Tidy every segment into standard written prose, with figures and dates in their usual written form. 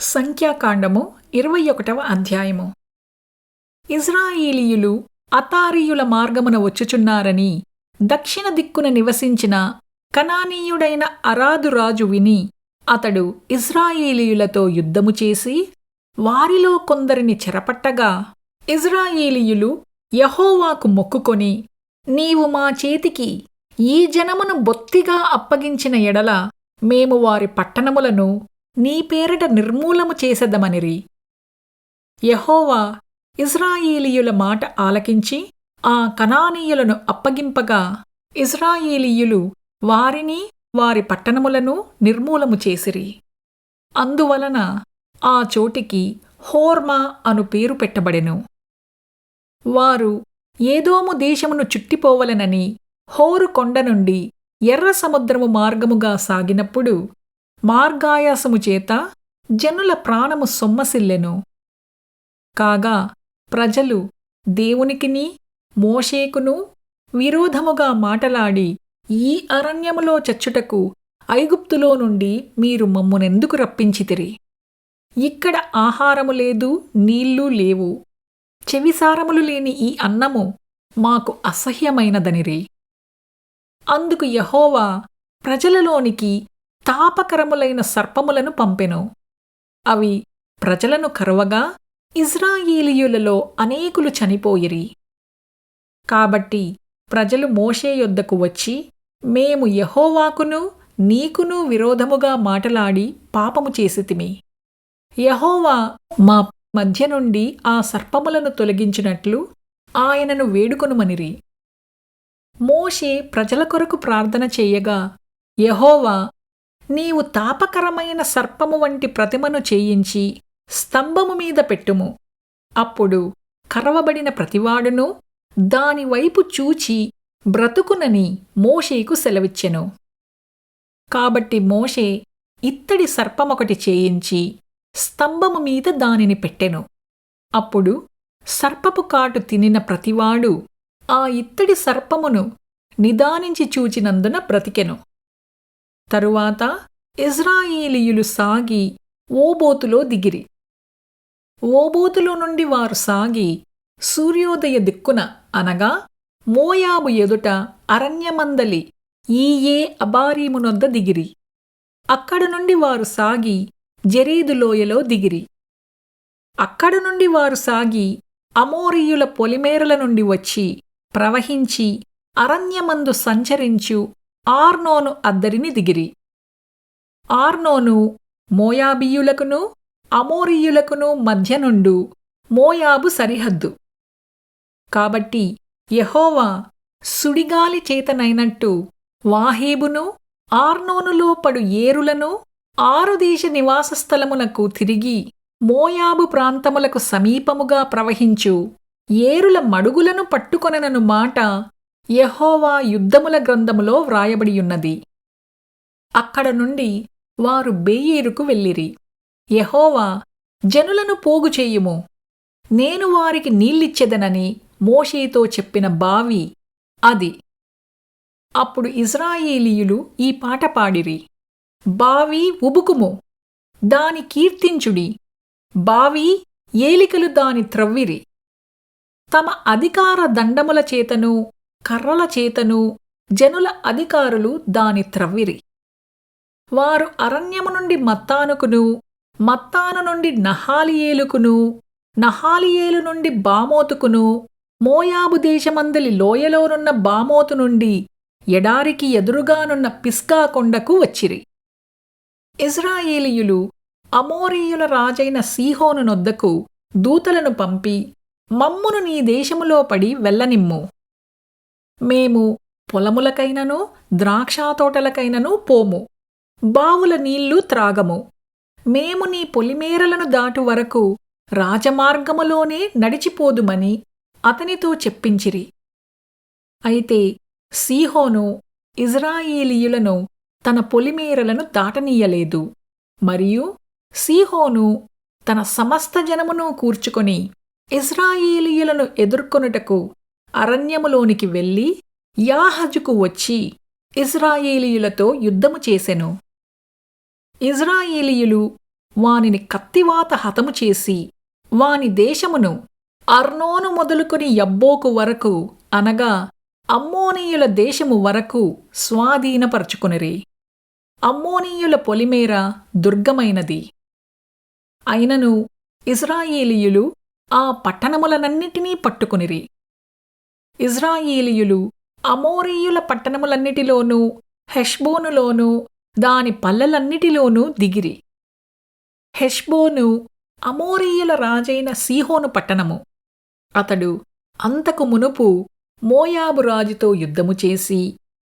సంఖ్యాకాండము 21వ అధ్యాయము. ఇజ్రాయేలీయులు అతారీయుల మార్గమున వచ్చుచున్నారని దక్షిణ దిక్కున నివసించిన కనానీయుడైన అరాదు రాజు విని అతడు ఇజ్రాయేలీయులతో యుద్ధము చేసి వారిలో కొందరిని చెరపట్టగా, ఇజ్రాయేలీయులు యెహోవాకు మొక్కుకొని, నీవు మా చేతికి ఈ జనమును బొత్తిగా అప్పగించిన ఎడల మేము వారి పట్టణములను నీ పేరిట నిర్మూలము చేసెదమనిరి. యెహోవా ఇజ్రాయేలీయుల మాట ఆలకించి ఆ కనానీయులను అప్పగింపగా, ఇజ్రాయేలీయులు వారిని వారి పట్టణములను నిర్మూలము చేసిరి. అందువలన ఆ చోటికి హోర్మా అను పేరు పెట్టబడెను. వారు ఏదోము దేశమును చుట్టిపోవలెనని హోరు కొండ నుండి ఎర్ర సముద్రము మార్గముగా సాగినప్పుడు మార్గాయాసము చేత జనుల ప్రాణము సొమ్మసిల్లెను. కాగా ప్రజలు దేవునికిని మోషేకును విరోధముగా మాటలాడి, ఈ అరణ్యములో చచ్చుటకు ఐగుప్తులో నుండి మీరు మమ్మునెందుకు రప్పించితిరి? ఇక్కడ ఆహారము లేదు, నీళ్లు లేవు. చెవిసారములు లేని ఈ అన్నము మాకు అసహ్యమైనదనిరి. అందుకు యెహోవా ప్రజలలోనికి తాపకరములైన సర్పములను పంపెను. అవి ప్రజలను కరువగా ఇజ్రాయేలీయులలో అనేకులు చనిపోయిరి. కాబట్టి ప్రజలు మోషే యొద్దకు వచ్చి, మేము యెహోవాకును నీకును విరోధముగా మాటలాడి పాపము చేసితిమి. యెహోవా మా మధ్య నుండి ఆ సర్పములను తొలగించినట్లు ఆయనను వేడుకొనుమనిరి. మోషే ప్రజల కొరకు ప్రార్థన చేయగా, యెహోవా, నీవు తాపకరమైన సర్పము వంటి ప్రతిమను చేయించి స్తంభము మీద పెట్టుము. అప్పుడు కరవబడిన ప్రతివాడును దానివైపు చూచి బ్రతుకునని మోషేకు సెలవిచ్చెను. కాబట్టి మోషే ఇత్తడి సర్పమొకటి చేయించి స్తంభము మీద దానిని పెట్టెను. అప్పుడు సర్పపు కాటు తినిన ప్రతివాడు ఆ ఇత్తడి సర్పమును నిదానించి చూచినందున బ్రతికెను. తరువాత ఇజ్రాయేలీయులు సాగి ఓబోతులో దిగిరి. ఓబోతులో నుండి వారు సాగి సూర్యోదయ దిక్కున అనగా మోయాబు ఎదుట అరణ్యమందలి ఈయే అబారీమునొద్ద దిగిరి. అక్కడ నుండి వారు సాగి జెరీదు లోయలో దిగిరి. అక్కడ నుండి వారు సాగి అమోరీయుల పొలిమేరల నుండి వచ్చి ప్రవహించి అరణ్యమందు సంచరించు ఆర్నోను అద్దరిని దిగిరి. ఆర్నోను మోయాబీయులకును అమోరీయులకును మధ్యనుండు మోయాబు సరిహద్దు. కాబట్టి యెహోవా సుడిగాలి చేతనైనట్టు వాహేబును ఆర్నోనులో పడు ఏరులను 6 దేశ నివాస స్థలమునకు తిరిగి మోయాబు ప్రాంతములకు సమీపముగా ప్రవహించు ఏరుల మడుగులను పట్టుకొనెనను మాట యెహోవా యుద్ధముల గ్రంథములో వ్రాయబడియున్నది. అక్కడ నుండి వారు బేయేరుకు వెళ్ళిరి. యెహోవా, జనులను పోగు చేయుము, నేను వారికి నీళ్ళిచ్చెదనని మోషేతో చెప్పిన బావి అది. అప్పుడు ఇజ్రాయేలీయులు ఈ పాట పాడిరి. బావి ఉబుకుము, దాని కీర్తించుడి. బావి ఏలికలు దాని త్రవ్విరి. తమ అధికార దండముల చేతను కర్రల చేతను జనుల అధికారులు దాని త్రవ్విరి. వారు అరణ్యము నుండి మత్తానుకును, మత్తాను నుండి నహాలియేలుకును, నహాలియేలు నుండి బామోతుకును, మోయాబు దేశమందలి లోయలోనున్న బామోతు నుండి ఎడారికి ఎదురుగానున్న పిస్గా కొండకు వచ్చిరి. ఇజ్రాయేలీయులు అమోరీయుల రాజైన సీహోను నొద్దకు దూతలను పంపి, మమ్మును నీ దేశములో పడి వెళ్ళనిమ్ము. మేము పొలములకైనను ద్రాక్షాతోటలకైనను పోము, బావుల నీళ్లు త్రాగము. మేము నీ పొలిమేరలను దాటు వరకు రాజమార్గములోనే నడిచిపోదుమని అతనితో చెప్పించిరి. అయితే సీహోను ఇజ్రాయేలీయులను తన పొలిమేరలను దాటనీయలేదు. మరియు సీహోను తన సమస్త జనమును కూర్చుకొని ఇజ్రాయేలీయులను ఎదుర్కొనుటకు అరణ్యములోనికి వెళ్ళి యాహజుకు వచ్చి ఇజ్రాయేలీయులతో యుద్ధము చేసెను. ఇజ్రాయేలీయులు వానిని కత్తివాత హతము చేసి వాని దేశమును అర్నోను మొదలుకొని యబ్బోకు వరకు అనగా అమ్మోనీయుల దేశము వరకు స్వాధీనపరచుకొనిరి. అమ్మోనీయుల పొలిమేర దుర్గమైనది. అయినను ఇజ్రాయేలీయులు ఆ పట్టణములనన్నిటినీ పట్టుకొనిరి. ఇజ్రాయేలీయులు అమోరీయుల పట్టణములన్నిటిలోనూ హెష్బోనులోనూ దాని పల్లెలన్నిటిలోనూ దిగిరి. హెష్బోను అమోరీయుల రాజైన సీహోను పట్టణము. అతడు అంతకు మునుపు మోయాబు రాజుతో యుద్ధము చేసి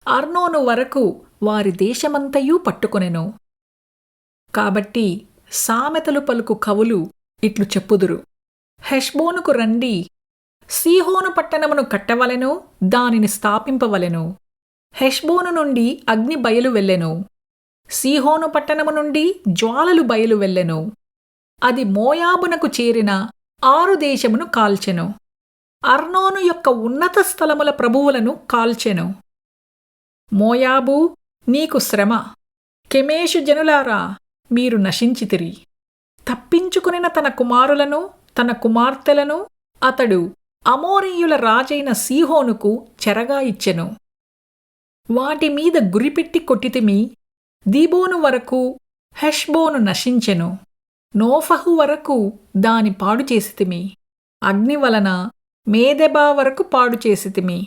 అర్నోను వరకు వారి దేశమంతయూ పట్టుకొనెను. కాబట్టి సామెతలు పలుకు కవులు ఇట్లు చెప్పుదురు: హెష్బోనుకు రండి, సీహోను పట్టణమును కట్టవలెను, దానిని స్థాపింపవలెను. హెష్బోను నుండి అగ్ని బయలు వెళ్ళెను, సీహోను పట్టణము నుండి జ్వాలలు బయలు వెళ్ళెను. అది మోయాబునకు చేరిన 6 దేశమును కాల్చెను. అర్నోను యొక్క ఉన్నత స్థలముల ప్రభువులను కాల్చెను. మోయాబు, నీకు శ్రమ! కెమేషు జనులారా, మీరు నశించితిరి. తప్పించుకునిన తన కుమారులను తన కుమార్తెలను అతడు అమోరీయుల రాజైన సీహోనుకు చెరగా ఇచ్చెను. వాటిమీద గురిపెట్టి కొట్టితిమి. దీబోను వరకు హెష్బోను నశించెను. నోఫహు వరకు దాని పాడు చేసితిమి. అగ్ని వలన మేదెబా వరకు పాడు చేసితిమి.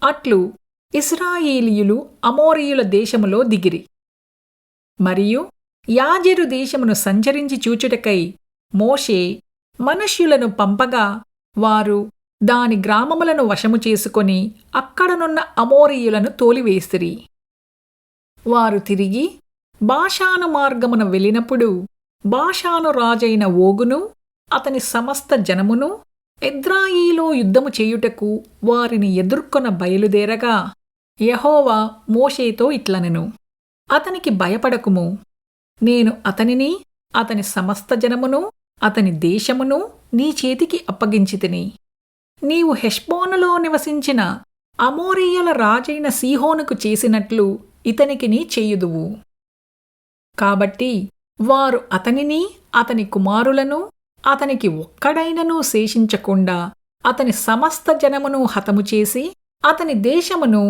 అట్లు ఇశ్రాయేలీయులు అమోరీయుల దేశములో దిగిరి. మరియు యాజెరు దేశమును సంచరించి చూచుటకై మోషే మనుష్యులను పంపగా వారు దాని గ్రామములను వశము చేసుకొని అక్కడనున్న అమోరీయులను తోలివేసిరి. వారు తిరిగి బాషాను మార్గమున వెళ్ళినప్పుడు బాషాను రాజైన ఓగును అతని సమస్త జనమును ఎద్రాయిలో యుద్ధము చేయుటకు వారిని ఎదుర్కొన బయలుదేరగా యెహోవా మోషేతో ఇట్లనెను: అతనికి భయపడకుము. నేను అతనిని అతని సమస్త జనమును అతని దేశమును నీ చేతికి అప్పగించితిని. నీవు హెష్బోనులో నివసించిన అమోరీయుల రాజైన సీహోనుకు చేసినట్లు ఇతనికి నీ చేయుదువు. కాబట్టి వారు అతనిని అతని కుమారులను అతనికి ఒక్కడైనను శేషించకుండా అతని సమస్త జనమును హతము చేసి అతని దేశమును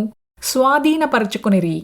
స్వాధీనపరచుకొనిరి.